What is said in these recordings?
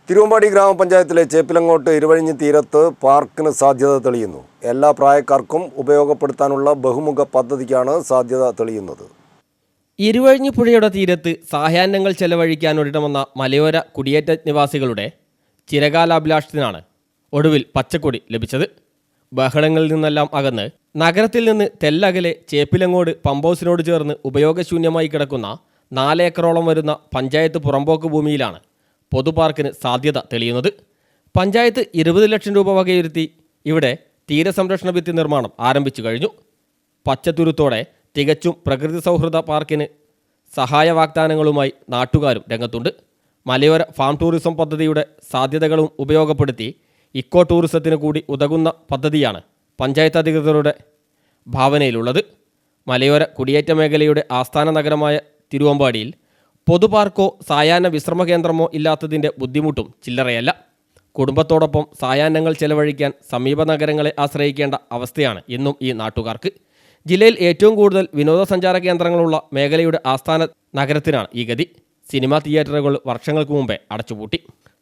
തിരുവമ്പാടി ഗ്രാമപഞ്ചായത്തിലെ ചേപ്പിലങ്ങോട്ട് ഇരുവഴിഞ്ഞി തീരത്ത് പാർക്കിന് സാധ്യത തെളിയുന്നു. എല്ലാ പ്രായക്കാർക്കും ഉപയോഗപ്പെടുത്താനുള്ള ബഹുമുഖ പദ്ധതിക്കാണ് സാധ്യത തെളിയുന്നത്. ഇരുവഴിഞ്ഞി പുഴയുടെ തീരത്ത് സായാഹ്നങ്ങൾ ചെലവഴിക്കാൻ ഒരിടമെന്ന മലയോര കുടിയേറ്റ നിവാസികളുടെ ചിരകാലാഭിലാഷത്തിനാണ് ഒടുവിൽ പച്ചക്കൊടി ലഭിച്ചത്. ബഹളങ്ങളിൽ നിന്നെല്ലാം അകന്ന് നഗരത്തിൽ നിന്ന് തെല്ലകലെ ചേപ്പിലങ്ങോട് പമ്പ് ഹൗസിനോട് ചേർന്ന് ഉപയോഗശൂന്യമായി കിടക്കുന്ന 4 ഏക്കറോളം വരുന്ന പഞ്ചായത്ത് പുറമ്പോക്ക് ഭൂമിയിലാണ് പൊതുപാർക്കിന് സാധ്യത തെളിയുന്നത്. പഞ്ചായത്ത് 20 ലക്ഷം രൂപ വകയിരുത്തി ഇവിടെ തീരസംരക്ഷണ ഭിത്തി നിർമ്മാണം ആരംഭിച്ചു കഴിഞ്ഞു. പച്ചത്തുരുത്തോടെ തികച്ചും പ്രകൃതി സൗഹൃദ പാർക്കിന് സഹായ വാഗ്ദാനങ്ങളുമായി നാട്ടുകാരും രംഗത്തുണ്ട്. മലയോര ഫാം ടൂറിസം പദ്ധതിയുടെ സാധ്യതകളും ഉപയോഗപ്പെടുത്തി ഇക്കോ ടൂറിസത്തിന് കൂടി ഉതകുന്ന പദ്ധതിയാണ് പഞ്ചായത്ത് അധികൃതരുടെ ഭാവനയിലുള്ളത്. മലയോര കുടിയേറ്റ മേഖലയുടെ ആസ്ഥാന നഗരമായ തിരുവമ്പാടിയിൽ പൊതുപാർക്കോ സായാഹ്ന വിശ്രമ കേന്ദ്രമോ ഇല്ലാത്തതിൻ്റെ ബുദ്ധിമുട്ടും ചില്ലറയല്ല. കുടുംബത്തോടൊപ്പം സായാഹ്നങ്ങൾ ചെലവഴിക്കാൻ സമീപ നഗരങ്ങളെ ആശ്രയിക്കേണ്ട അവസ്ഥയാണ് ഇന്നും ഈ നാട്ടുകാർക്ക്. ജില്ലയിൽ ഏറ്റവും കൂടുതൽ വിനോദസഞ്ചാര കേന്ദ്രങ്ങളുള്ള മേഖലയുടെ ആസ്ഥാന നഗരത്തിനാണ് ഈ ഗതി. സിനിമാ തിയേറ്ററുകൾ വർഷങ്ങൾക്ക് മുമ്പേ അടച്ചുപൂട്ടി.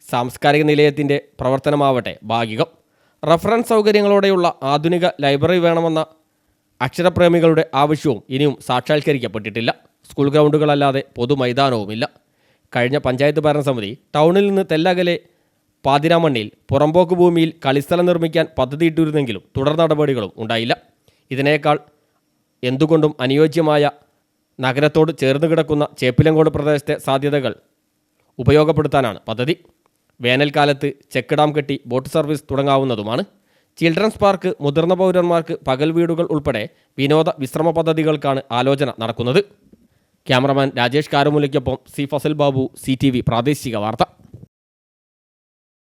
സാംസ്കാരിക നിലയത്തിൻ്റെ പ്രവർത്തനമാവട്ടെ ഭാഗികം. റഫറൻസ് സൗകര്യങ്ങളോടെയുള്ള ആധുനിക ലൈബ്രറി വേണമെന്ന അക്ഷരപ്രേമികളുടെ ആവശ്യവും ഇനിയും സാക്ഷാത്കരിക്കപ്പെട്ടിട്ടില്ല. സ്കൂൾ ഗ്രൗണ്ടുകളല്ലാതെ പൊതുമൈതാനവുമില്ല. കഴിഞ്ഞ പഞ്ചായത്ത് ഭരണസമിതി ടൗണിൽ നിന്ന് തെല്ലകലെ പാതിരാമണ്ണിൽ പുറമ്പോക്ക് ഭൂമിയിൽ കളിസ്ഥലം നിർമ്മിക്കാൻ പദ്ധതിയിട്ടിരുന്നെങ്കിലും തുടർ നടപടികളും ഉണ്ടായില്ല. ഇതിനേക്കാൾ എന്തുകൊണ്ടും അനുയോജ്യമായ നഗരത്തോട് ചേർന്ന് കിടക്കുന്ന ചേപ്പിലങ്കോട് പ്രദേശത്തെ സാധ്യതകൾ ഉപയോഗപ്പെടുത്താനാണ് പദ്ധതി. വേനൽക്കാലത്ത് ചെക്ക് ഡാം കെട്ടി ബോട്ട് സർവീസ് തുടങ്ങാവുന്നതുമാണ്. ചിൽഡ്രൻസ് പാർക്ക്, മുതിർന്ന പൗരന്മാർക്ക് പകൽ വീടുകൾ ഉൾപ്പെടെ വിനോദ വിശ്രമ പദ്ധതികൾക്കാണ് ആലോചന നടക്കുന്നത്. ക്യാമറമാൻ രാജേഷ് കാരമുലയ്ക്കൊപ്പം സി ഫസൽ ബാബു, CTV പ്രാദേശിക വാർത്ത.